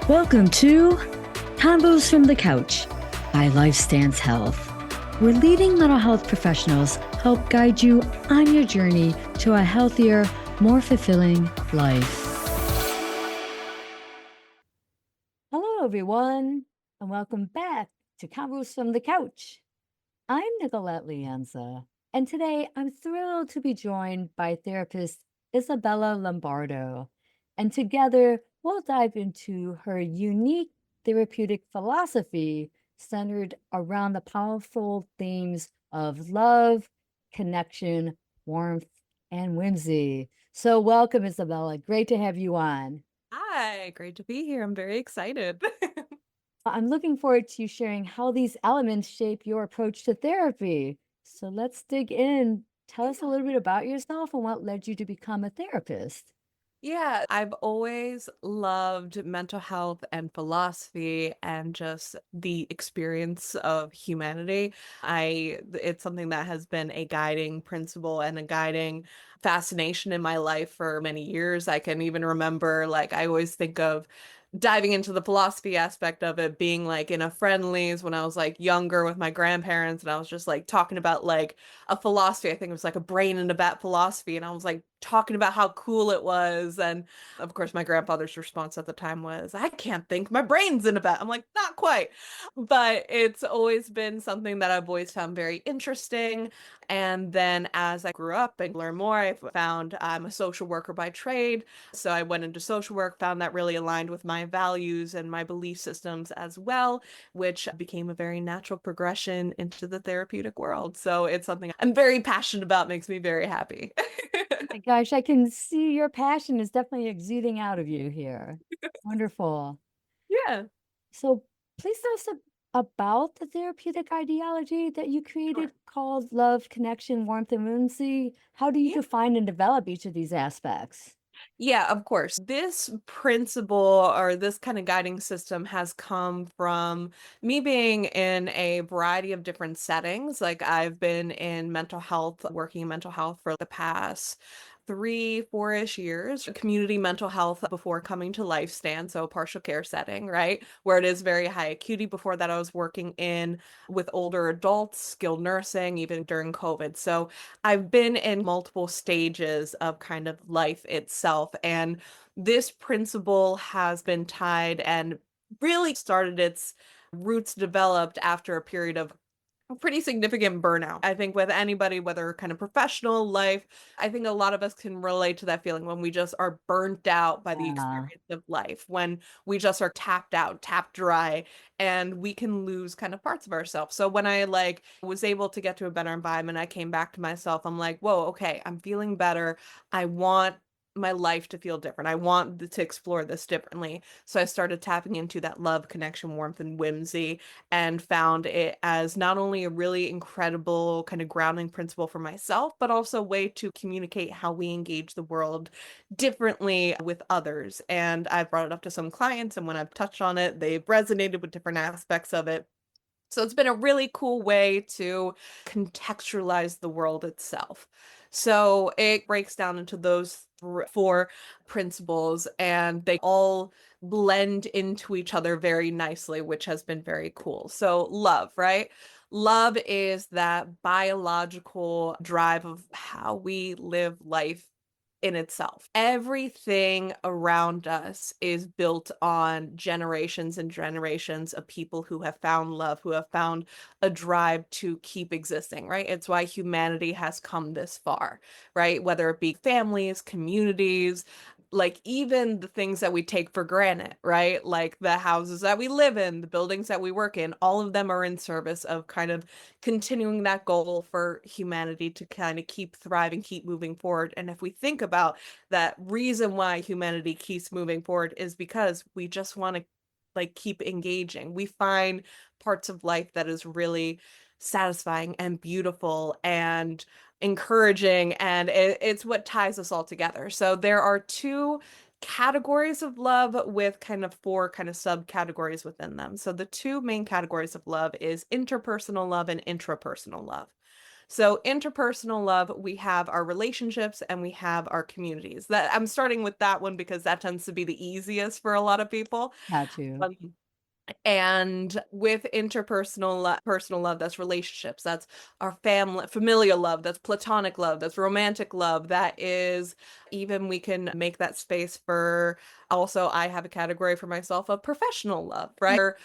Welcome to Combos from the Couch by LifeStance Health, where leading mental health professionals help guide you on your journey to a healthier, more fulfilling life. Hello, everyone, and welcome back to Combos from the Couch. I'm Nicolette Lianza, and today I'm thrilled to be joined by therapist Isabella Lombardo. And together, we'll dive into her unique therapeutic philosophy centered around the powerful themes of love, connection, warmth, and whimsy. So, welcome, Isabella. Great to have you on. Hi, great to be here. I'm very excited. I'm looking forward to you sharing how these elements shape your approach to therapy. So let's dig in. Tell us a Yeah. little bit about yourself and what led you to become a therapist. Yeah, I've always loved mental health and philosophy and just the experience of humanity. It's something that has been a guiding principle and a guiding fascination in my life for many years. I can even remember, like, I always think of diving into the philosophy aspect of it being like in a friendlies when I was like younger with my grandparents, and I was just like talking about like a philosophy. I think it was like a brain in a bat philosophy. And I was like talking about how cool it was. And of course, my grandfather's response at the time was, I can't think, my brain's in a bat. I'm like, not quite. But it's always been something that I've always found very interesting. And then as I grew up and learned more, I found I'm a social worker by trade. So I went into social work, found that really aligned with my values and my belief systems as well, which became a very natural progression into the therapeutic world. So it's something I'm very passionate about, makes me very happy. My gosh, I can see your passion is definitely exuding out of you here. Wonderful. Yeah, So please tell us about the therapeutic ideology that you sure. created called love, connection, warmth, and whimsy. How do you Yeah. define and develop each of these aspects? Yeah, of course. This principle or this kind of guiding system has come from me being in a variety of different settings. Like I've been in mental health, working in mental health for the past 3, 4-ish years, community mental health before coming to LifeStand, so a partial care setting, right? Where it is very high acuity. Before that, I was working in with older adults, skilled nursing, even during COVID. So I've been in multiple stages of kind of life itself. And this principle has been tied and really started its roots developed after a period of a pretty significant burnout. I think with anybody, whether kind of professional life, I think a lot of us can relate to that feeling when we just are burnt out by the Yeah. experience of life, when we just are tapped out, tapped dry, and we can lose kind of parts of ourselves. So when I like was able to get to a better environment, I came back to myself. I'm like, whoa, okay, I'm feeling better. I want my life to feel different. I want to explore this differently. So I started tapping into that love, connection, warmth, and whimsy and found it as not only a really incredible kind of grounding principle for myself, but also a way to communicate how we engage the world differently with others. And I've brought it up to some clients, and when I've touched on it, they've resonated with different aspects of it. So it's been a really cool way to contextualize the world itself. So it breaks down into those four principles, and they all blend into each other very nicely, which has been very cool. So, love, right? Love is that biological drive of how we live life in itself. Everything around us is built on generations and generations of people who have found love, who have found a drive to keep existing, right? It's why humanity has come this far, right? Whether it be families, communities, like even the things that we take for granted, right? Like the houses that we live in, the buildings that we work in, all of them are in service of kind of continuing that goal for humanity to kind of keep thriving, keep moving forward. And if we think about that reason why humanity keeps moving forward is because we just want to like keep engaging. We find parts of life that is really satisfying and beautiful and encouraging, and it's what ties us all together. So there are two categories of love with kind of four kind of subcategories within them. So the two main categories of love is interpersonal love and intrapersonal love. So interpersonal love, we have our relationships and we have our communities. That I'm starting with that one because that tends to be the easiest for a lot of people. Got you. Um, and with personal love, that's relationships, that's our family, familial love, that's platonic love, that's romantic love, that is even we can make that space for also I have a category for myself of professional love, right? Where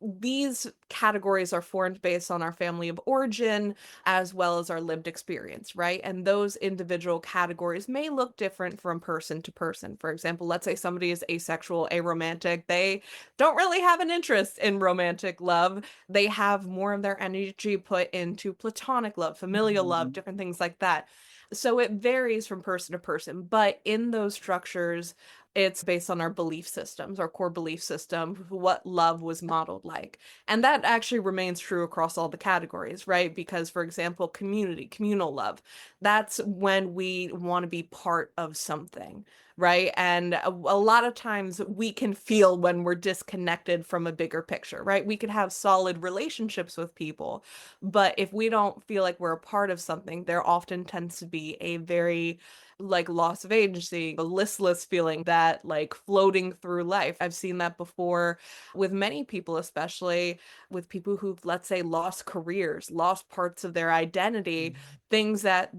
these categories are formed based on our family of origin as well as our lived experience, right? And those individual categories may look different from person to person. For example, let's say somebody is asexual, aromantic, they don't really have an interest in romantic love. They have more of their energy put into platonic love, familial love, Mhm. different things like that. So it varies from person to person, but in those structures, it's based on our belief systems, our core belief system, what love was modeled like. And that actually remains true across all the categories, right? Because, for example, communal love, that's when we want to be part of something, right? And a lot of times we can feel when we're disconnected from a bigger picture, right? We could have solid relationships with people, but if we don't feel like we're a part of something, there often tends to be a very like loss of agency, a listless feeling that like floating through life. I've seen that before with many people, especially with people who've, let's say, lost careers, lost parts of their identity, things that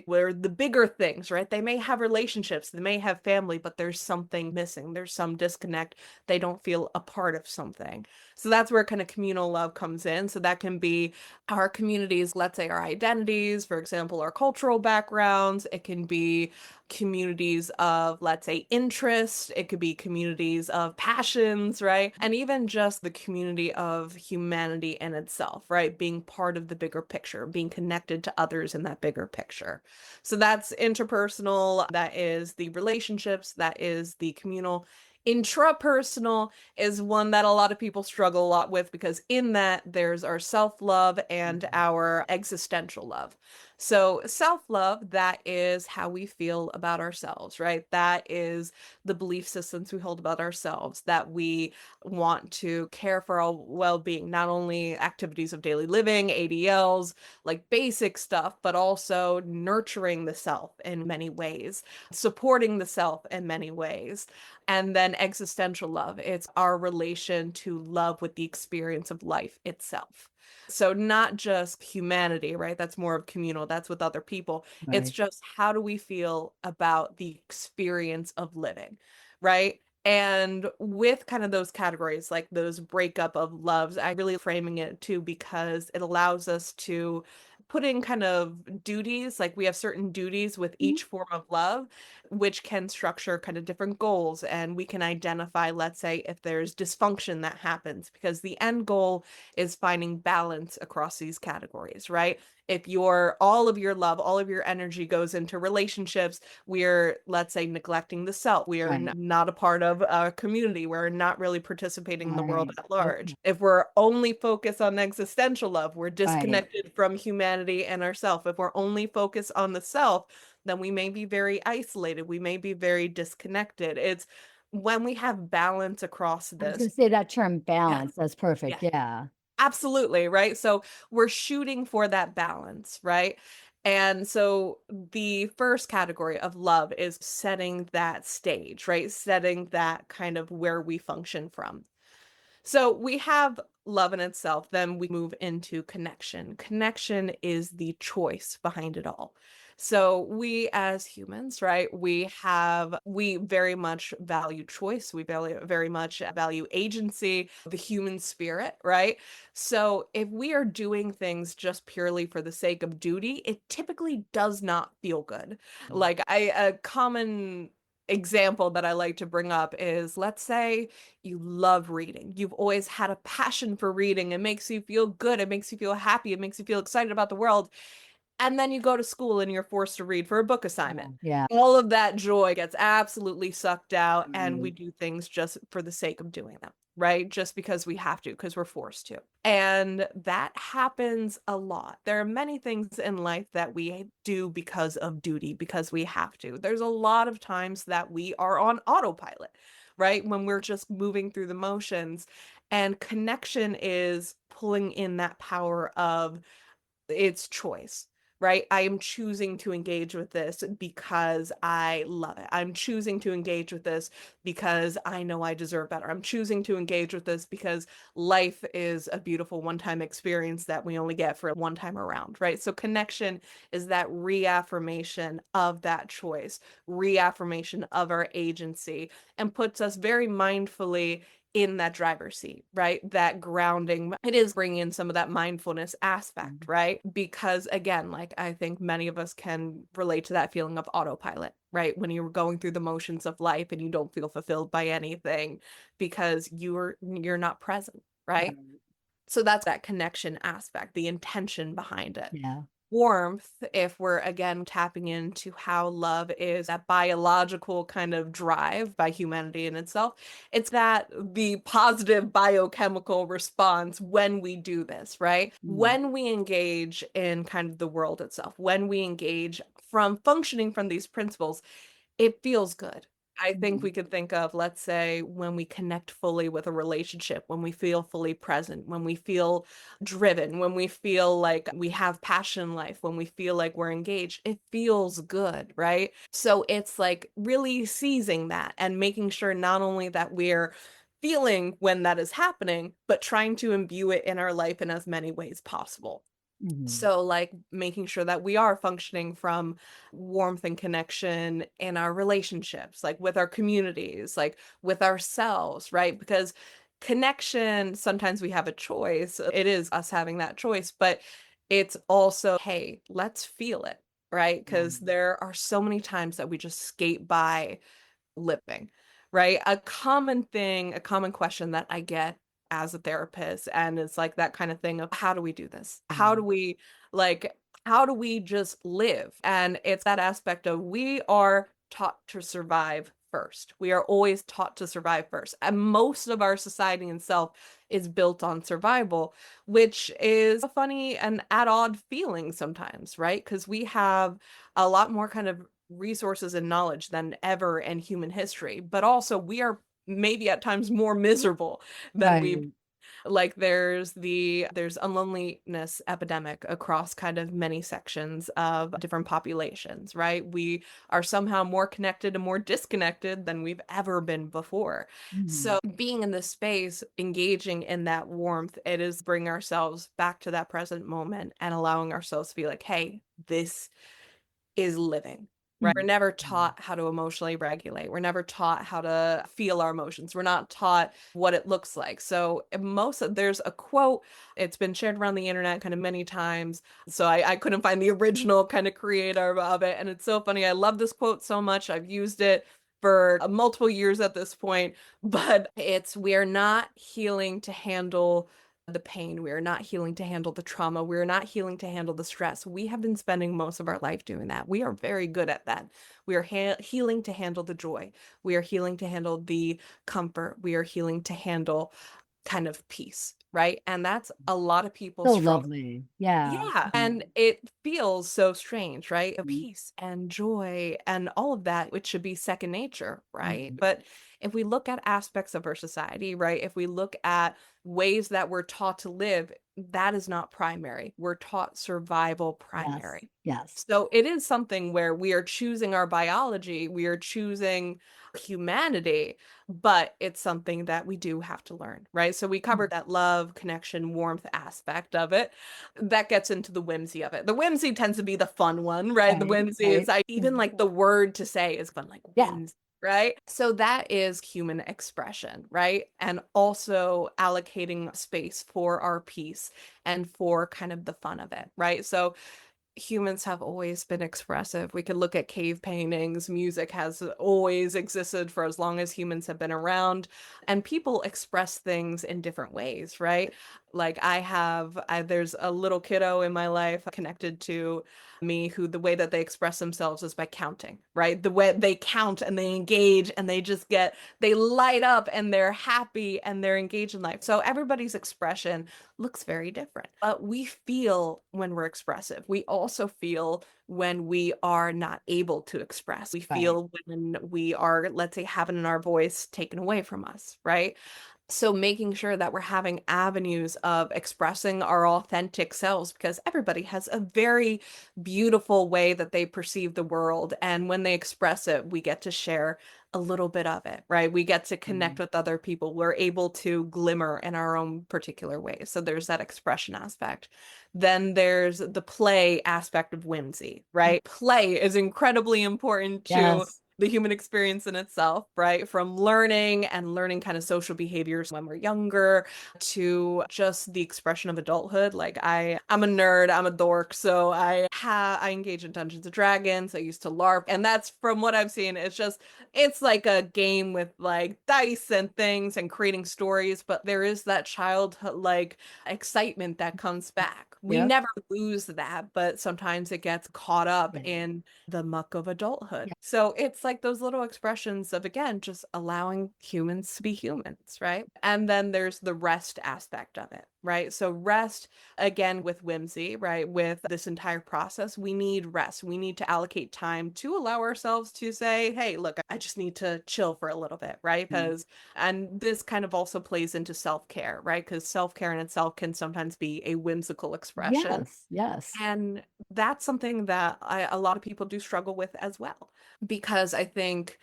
were the bigger things, right? They may have relationships, they may have family, but there's something missing. There's some disconnect. They don't feel a part of something. So that's where kind of communal love comes in. So that can be our communities, let's say our identities, for example, our cultural backgrounds. It can be communities of, let's say, interest. It could be communities of passions, right? And even just the community of humanity in itself, right? Being part of the bigger picture, being connected to others in that bigger picture. So that's interpersonal, that is the relationships, that is the communal. Intrapersonal is one that a lot of people struggle a lot with because in that there's our self-love and our existential love. So, self-love, that is how we feel about ourselves, right? That is the belief systems we hold about ourselves, that we want to care for our well-being, not only activities of daily living, ADLs, like basic stuff, but also nurturing the self in many ways, supporting the self in many ways. And then existential love, it's our relation to love with the experience of life itself. So not just humanity, right? That's more of communal, that's with other people. It's Right. just how do we feel about the experience of living, right? And with kind of those categories, like those breakup of loves, I really framing it too because it allows us to put in kind of duties, like we have certain duties with Mhm. each form of love, which can structure kind of different goals. And we can identify, let's say, if there's dysfunction that happens, because the end goal is finding balance across these categories, right? If your all of your love, all of your energy goes into relationships, we're, let's say, neglecting the self. We are Right. not a part of a community. We're not really participating in the world Right. at large. Okay. If we're only focused on existential love, we're Right. disconnected from humanity and ourself. If we're only focused on the self, then we may be very isolated. We may be very disconnected. It's when we have balance across I was this. gonna say that term Yes. balance, that's Yeah. perfect, yeah. Absolutely, right? So we're shooting for that balance, right? And so the first category of love is setting that stage, right? Setting that kind of where we function from. So we have love in itself, then we move into connection. Connection is the choice behind it all. So we as humans, right, we very much value choice. We value very much value agency, the human spirit, right? So if we are doing things just purely for the sake of duty, it typically does not feel good. Like a common example that I like to bring up is, let's say you love reading. You've always had a passion for reading. It makes you feel good. It makes you feel happy. It makes you feel excited about the world. And then you go to school and you're forced to read for a book Yeah, assignment. yeah. All of that joy gets absolutely sucked out, and we Right. do things just for the sake of doing them, right? Just because we have to, because we're forced to. And that happens a lot. There are many things in life that we do because of duty, because we have to. There's a lot of times that we are on autopilot, right? When we're just moving through the motions. And connection is pulling in that power of It's choice, right? I am choosing to engage with this because I love it. I'm choosing to engage with this because I know I deserve better. I'm choosing to engage with this because life is a beautiful one-time experience that we only get for one time around, right? So connection is that reaffirmation of that choice, reaffirmation of our agency, and puts us very mindfully in that driver's seat, right? That grounding. It is bringing in some of that mindfulness aspect, Mhm. right? Because again, like I think many of us can relate to that feeling of autopilot, right? When you're going through the motions of life and you don't feel fulfilled by anything because you're not present, right? Right. So that's that connection aspect, the intention behind it. Yeah. Warmth, if we're again tapping into how love is that biological kind of drive by humanity in itself, it's that the positive biochemical response when we do this, right? Mm. When we engage in kind of the world itself, when we engage from functioning from these principles, it feels good. I think Mhm. we could think of, let's say, when we connect fully with a relationship, when we feel fully present, when we feel driven, when we feel like we have passion in life, when we feel like we're engaged, it feels good, right? So it's like really seizing that and making sure not only that we're feeling when that is happening, but trying to imbue it in our life in as many ways possible. Mhm. So, like, making sure that we are functioning from warmth and connection in our relationships, like with our communities, like with ourselves, right? Because connection, sometimes we have a choice. It is us having that choice, but it's also, hey, let's feel it, right? Because Yeah. there are so many times that we just skate by living, right? A common thing, a common question that I get as a therapist, and it's like that kind of thing of how do we do this? How do Mhm. we like how do we just live? And it's that aspect of we are taught to survive first. We are always taught to survive first. And most of our society itself is built on survival, which is a funny and at odd feeling sometimes, right? Because we have a lot more kind of resources and knowledge than ever in human history, but also we are maybe at times more miserable than we Right. like there's a loneliness epidemic across kind of many sections of different populations, right? We are somehow more connected and more disconnected than we've ever been before. Mhm. So being in this space, engaging in that warmth, it is bring ourselves back to that present moment and allowing ourselves to be like, hey, this is living, right? We're Mhm. never Mhm. taught how to emotionally regulate. We're never taught how to feel our emotions. We're not taught what it looks like. So there's a quote, it's been shared around the internet kind of many times. So I couldn't find the original kind of creator of it. And it's so funny. I love this quote so much. I've used it for multiple years at this point, but it's we're not healing to handle the pain. We are not healing to handle the trauma. We are not healing to handle the stress. We have been spending most of our life doing that. We are very good at that. We are healing to handle the joy. We are healing to handle the comfort. We are healing to handle kind of peace, right? And that's a lot of people's So struggle. lovely. Yeah. Yeah, Mhm. and it feels so strange, right? Mhm. Peace and joy and all of that, which should be second nature, right? Mhm. But if we look at aspects of our society, right? If we look at ways that we're taught to live, that is not primary. We're taught survival Yes. primary. Yes. So it is something where we are choosing our biology, we are choosing humanity, but it's something that we do have to learn, right? So we Mm. covered that love, connection, warmth aspect of it. That gets into the whimsy of it. The whimsy tends to be the fun one, right? The Right. whimsy is Right. I even like the word to say is fun, like Yeah. whimsy, right? So that is human expression, right? And also allocating space for our peace and for kind of the fun of it, right? So humans have always been expressive. We could look at cave paintings. Music has always existed for as long as humans have been around, and people express things in different ways, right? Like there's a little kiddo in my life connected to me who the way that they express themselves is by counting, right? The way they count and they engage and they light up and they're happy and they're engaged in life. So everybody's expression looks very different. But we feel when we're expressive. We also feel when we are not able to express. We Right. feel when we are, let's say, having our voice taken away from us, right? So making sure that we're having avenues of expressing our authentic selves because everybody has a very beautiful way that they perceive the world. And when they express it, we get to share a little bit of it, right? We get to connect Mm. with other people. We're able to glimmer in our own particular ways. So there's that expression aspect. Then there's the play aspect of whimsy, right? Play is incredibly important to Yes. the human experience in itself, right? From learning and learning kind of social behaviors when we're younger to just the expression of adulthood. Like I'm a nerd, I'm a dork, so I engage in Dungeons and Dragons. I used to LARP, and that's from what I've seen. It's like a game with like dice and things and creating stories, but there is that childhood like excitement that comes back. We Yep. never lose that, but sometimes it gets caught up Yeah. in the muck of adulthood. Yeah. So it's like those little expressions of, again, just allowing humans to be humans, right? And then there's the rest aspect of it, right? So rest, again, with whimsy, right? With this entire process, we need rest. We need to allocate time to allow ourselves to say, hey, look, I just need to chill for a little bit, right? Mm. And this kind of also plays into self-care, right? Because self-care in itself can sometimes be a whimsical expression. Yes. Yes. And that's something that a lot of people do struggle with as well, because I think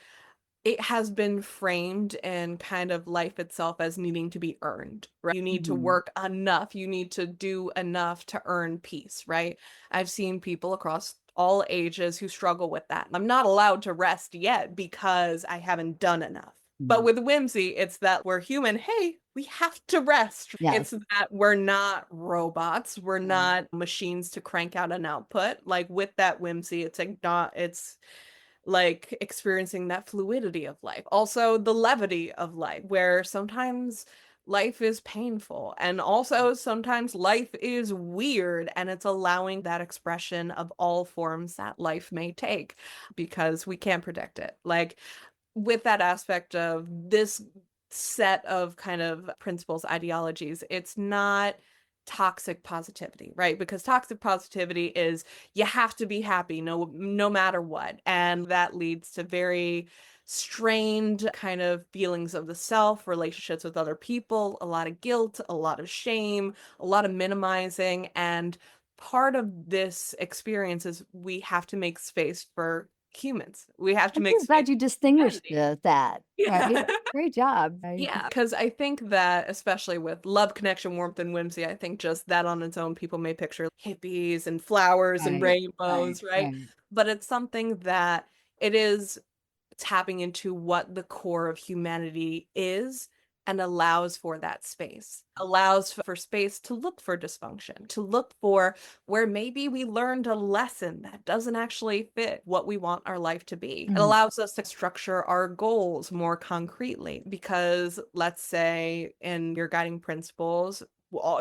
it has been framed in kind of life itself as needing to be earned, right? You need to Mhm. work enough, you need to do enough to earn peace, right? I've seen people across all ages who struggle with that. I'm not allowed to rest yet because I haven't done enough. But Mm. with whimsy, it's that we're human. Hey, we have to rest. It's Yes. that we're not robots. We're Right. not machines to crank out an output. Like with that whimsy, it's like not, it's like experiencing that fluidity of life. Also, the levity of life, where sometimes life is painful and also sometimes life is weird, and it's allowing that expression of all forms that life may take because we can't predict it. Like with that aspect of this set of kind of principles, ideologies, it's not toxic positivity, right? Because toxic positivity is you have to be happy no matter what. And that leads to very strained kind of feelings of the self, relationships with other people, a lot of guilt, a lot of shame, a lot of minimizing. And part of this experience is we have to make space for humans. We have to I'm make so space glad you for distinguished, humanity. that, right? Yeah. Great job. I Yeah, because I think that especially with love, connection, warmth, and whimsy, I think just that on its own, people may picture hippies and flowers and right, right, rainbows, right? right. But it's something that it is tapping into what the core of humanity is and allows for that space, allows for space to look for dysfunction, to look for where maybe we learned a lesson that doesn't actually fit what we want our life to be. It Mhm. allows us to structure our goals more concretely because, let's say, in your guiding principles,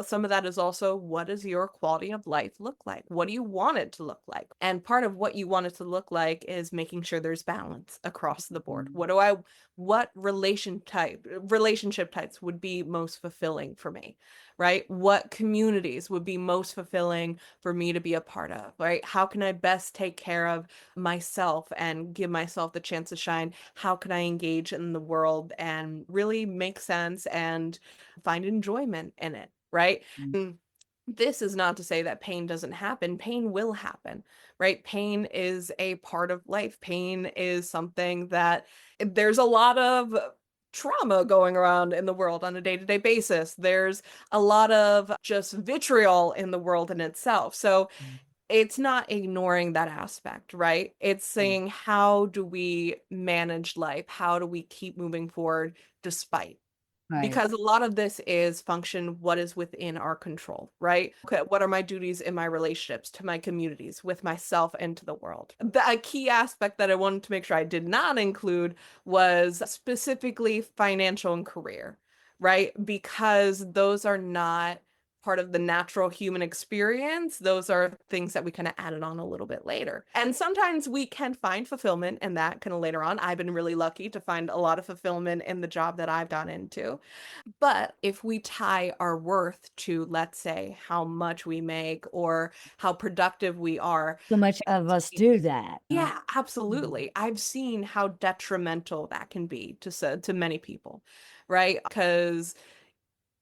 some of that is also what does your quality of life look like? What do you want it to look like? And part of what you want it to look like is making sure there's balance across the board. Mhm. What relationship types would be most fulfilling for me, right? What communities would be most fulfilling for me to be a part of, right? How can I best take care of myself and give myself the chance to shine? How can I engage in the world and really make sense and find enjoyment in it, right? Mm. Mm, this is not to say that pain doesn't happen. Pain will happen, right? Pain is a part of life. Pain is something that there's a lot of trauma going around in the world on a day-to-day basis. There's a lot of just vitriol in the world in itself. So Mm. it's not ignoring that aspect, right? It's Mm. saying, how do we manage life? How do we keep moving forward despite? Right. Because a lot of this is function what is within our control, right? Okay, what are my duties in my relationships to my communities, with myself and to the world? A key aspect that I wanted to make sure I did not include was specifically financial and career, right? Because those are not part of the natural human experience. Those are things that we kind of added on a little bit later. And sometimes we can find fulfillment in that kind of later on. I've been really lucky to find a lot of fulfillment in the job that I've gone into. But if we tie our worth to, let's say, how much we make or how productive we are, So much of us do that. yeah, Mhm. absolutely. I've seen how detrimental that can be to many people, right? Because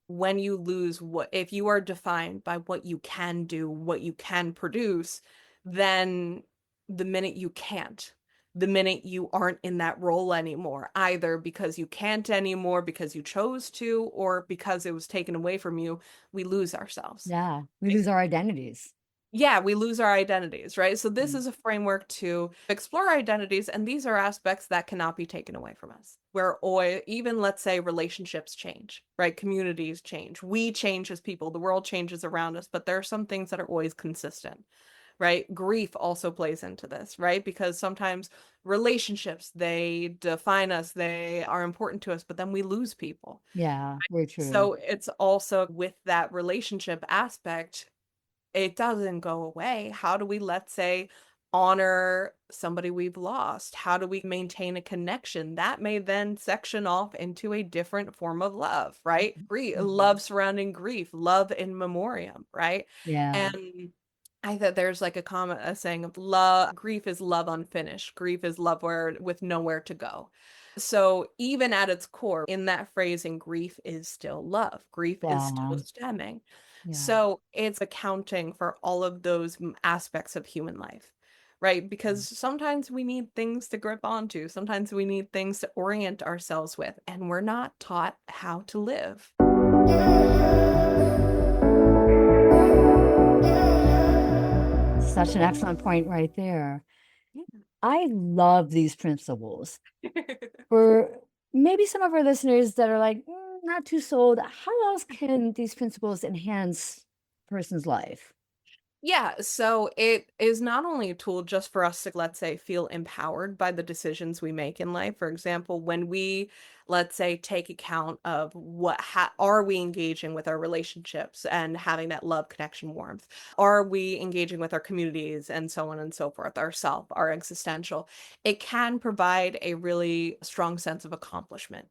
when you lose what if you are defined by what you can do, what you can produce, then the minute you can't, the minute you aren't in that role anymore, either because you can't anymore because you chose to or because it was taken away from you, we lose ourselves. Yeah, we lose our identities. Yeah, we lose our identities, right? So this Mm. is a framework to explore identities, and these are aspects that cannot be taken away from us. Where even let's say relationships change, right? Communities change. We change as people. The world changes around us, but there are some things that are always consistent, right? Grief also plays into this, right? Because sometimes relationships, they define us, they are important to us, but then we lose people. Yeah, very true. So it's also with that relationship aspect, it doesn't go away. How do we, let's say, honor somebody we've lost? How do we maintain a connection? That may then section off into a different form of love, right? Mhm. Love surrounding grief, love in memoriam, right? Yeah, And I thought there's like a saying of love, grief is love unfinished. Grief is love where with nowhere to go. So even at its core, in that phrasing, grief is still love. Grief is yeah, still stemming. yeah. So it's accounting for all of those aspects of human life, right? Because sometimes we need things to grip onto, sometimes we need things to orient ourselves with, and we're not taught how to live. Such an excellent point right there. Yeah. I love these principles. For maybe some of our listeners that are like, not too sold, how else can these principles enhance a person's life? Yeah, so it is not only a tool just for us to, let's say, feel empowered by the decisions we make in life. For example, when we, let's say, take account of are we engaging with our relationships and having that love, connection, warmth? Are we engaging with our communities and so on and so forth, ourself, our existential? It can provide a really strong sense of accomplishment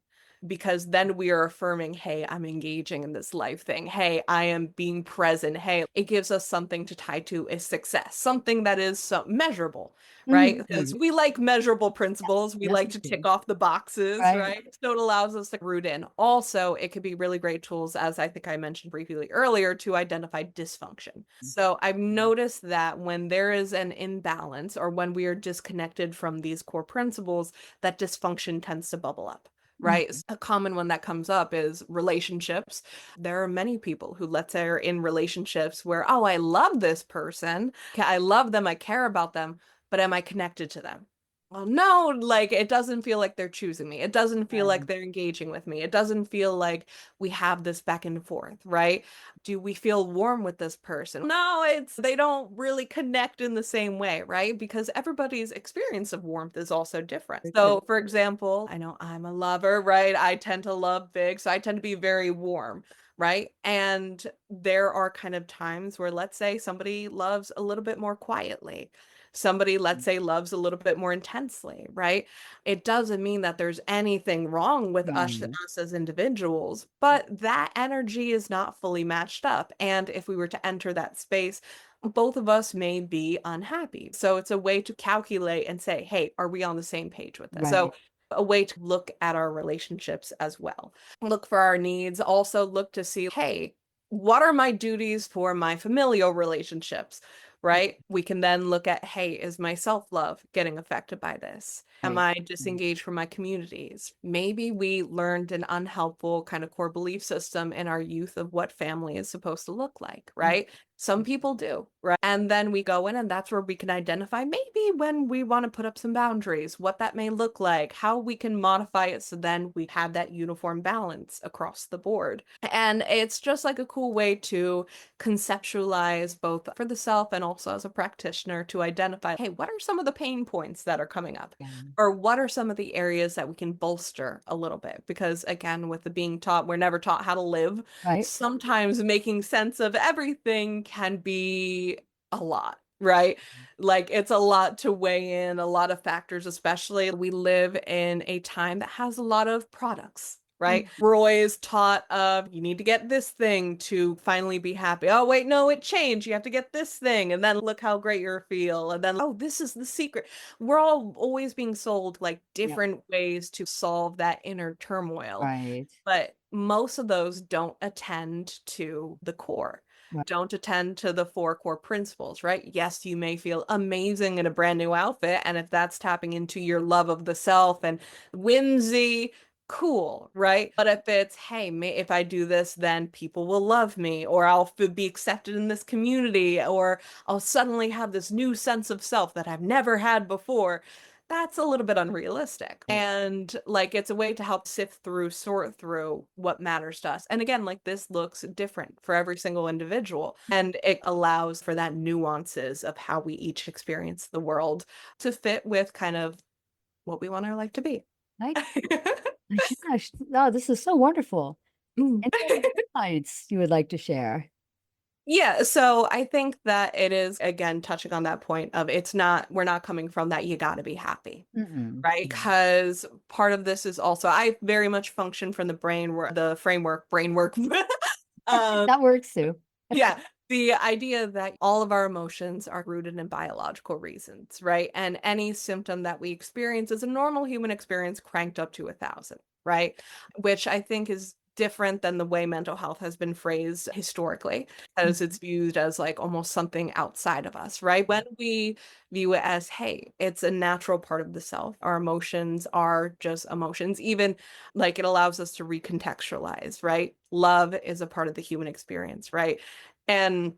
because then we are affirming, hey, I'm engaging in this life thing. Hey, I am being present. Hey, it gives us something to tie to a success, something that is measurable, right? Because Mhm. we like measurable principles. We Yes, like we to tick do. off the boxes, Right. right? So it allows us to root in. Also, it could be really great tools, as I think I mentioned briefly earlier, to identify dysfunction. So I've noticed that when there is an imbalance or when we are disconnected from these core principles, that dysfunction tends to bubble up. Right? Mhm. A common one that comes up is relationships. There are many people who, let's say, are in relationships where, oh, I love this person. I love them. I care about them, but am I connected to them? Well, no, like it doesn't feel like they're choosing me. It doesn't feel like Right. they're engaging with me. It doesn't feel like we have this back and forth, right? Do we feel warm with this person? No, it's they don't really connect in the same way, right? Because everybody's experience of warmth is also different. Very true. So, for example, I know I'm a lover, right? I tend to love big, so I tend to be very warm, right? And there are kind of times where, let's say, somebody loves a little bit more quietly. Somebody, let's say, loves a little bit more intensely, right? It doesn't mean that there's anything wrong with Right. us as individuals, but that energy is not fully matched up. And if we were to enter that space, both of us may be unhappy. So it's a way to calculate and say, hey, are we on the same page with this? So Right. a way to look at our relationships as well. Look for our needs, also look to see, hey, what are my duties for my familial relationships? Right? We can then look at, hey, is my self love getting affected by this? Am Right. I Right. disengaged from my communities? Maybe we learned an unhelpful kind of core belief system in our youth of what family is supposed to look like, Mm. right? Some people do, right? And then we go in, and that's where we can identify maybe when we want to put up some boundaries, what that may look like, how we can modify it so then we have that uniform balance across the board. And it's just like a cool way to conceptualize both for the self and also as a practitioner to identify, hey, what are some of the pain points that are coming up? Yeah. Or what are some of the areas that we can bolster a little bit? Because again, with the being taught, we're never taught how to live. Right. Sometimes making sense of everything can be a lot, right? Like it's a lot to weigh in, a lot of factors, especially we live in a time that has a lot of products. Right? Mm. We're always taught of you need to get this thing to finally be happy. Oh, wait, no, it changed. You have to get this thing. And then look how great you feel. And then, oh, this is the secret. We're all always being sold like Yep. different ways to solve that inner turmoil, Right. but most of those don't attend to the core, Right. don't attend to the 4 core principles, right? Yes, you may feel amazing in a brand new outfit, and if that's tapping into your love of the self and whimsy, cool, right? But if it's, "Hey, if I do this, then people will love me, or I'll be accepted in this community, or I'll suddenly have this new sense of self that I've never had before," that's a little bit unrealistic. And like it's a way to help sift through, sort through what matters to us. And again, like this looks different for every single individual. And it allows for that nuances of how we each experience the world to fit with kind of what we want our life to be. Right. My gosh. No, this is so wonderful. Mm. Any other insights you would like to share? Yeah, so I think that it is again touching on that point of it's not we're not coming from that you got to be happy. Mm-mm. Right? Mm. Because part of this is also I very much function from the the framework, brain work. Um, That works too. yeah, the idea that all of our emotions are rooted in biological reasons, right? And any symptom that we experience is a normal human experience cranked up to 1,000, right? Which I think is different than the way mental health has been phrased historically, as it's Mhm. viewed as like almost something outside of us, right? When we view it as, hey, it's a natural part of the self. Our emotions are just emotions, even like it allows us to recontextualize, right? Love is a part of the human experience, right? And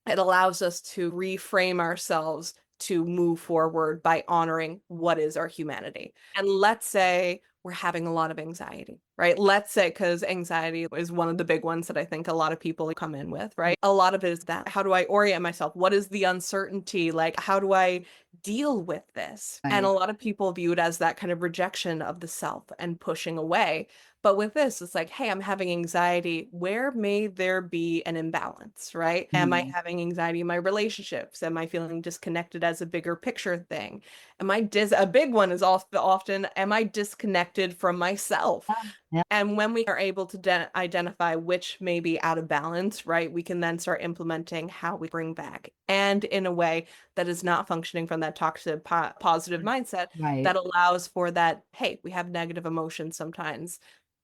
it allows us to reframe ourselves to move forward by honoring what is our humanity. And let's say we're having a lot of anxiety, right? Let's say, because anxiety is one of the big ones that I think a lot of people come in with, right? A lot of it is that how do I orient myself? What is the uncertainty? Like, how do I deal with this? And a Right. lot of people view it as that kind of rejection of the self and pushing away. But with this, it's like, hey, I'm having anxiety. Where may there be an imbalance, right? Am I Mm. having anxiety in my relationships? Am I feeling disconnected as a bigger picture thing? A big one is often, am I disconnected from myself? Yeah. Yeah. And when we are able to identify which may be out of balance, right, we can then start implementing how we bring back and in a way that is not functioning from that toxic positive mindset Right. that allows for that, hey, we have negative emotions sometimes.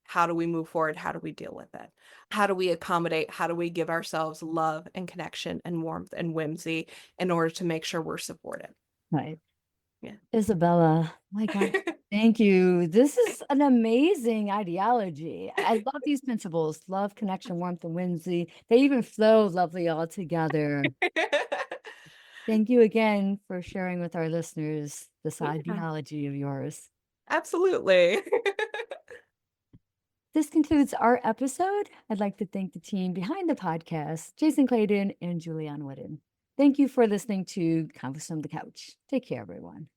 How do we move forward? How do we deal with it? How do we accommodate? How do we give ourselves love and connection and warmth and whimsy in order to make sure we're supported? Right. Yeah. Isabella, my God, thank you. This is an amazing ideology. I love these principles, love, connection, warmth, and whimsy. They even flow lovely all together. Thank you again for sharing with our listeners this Yeah, ideology of yours. absolutely. This concludes our episode. I'd like to thank the team behind the podcast, Jason Clayton and Julianne Wooden. Thank you for listening to Conversation on the Couch. Take care, everyone.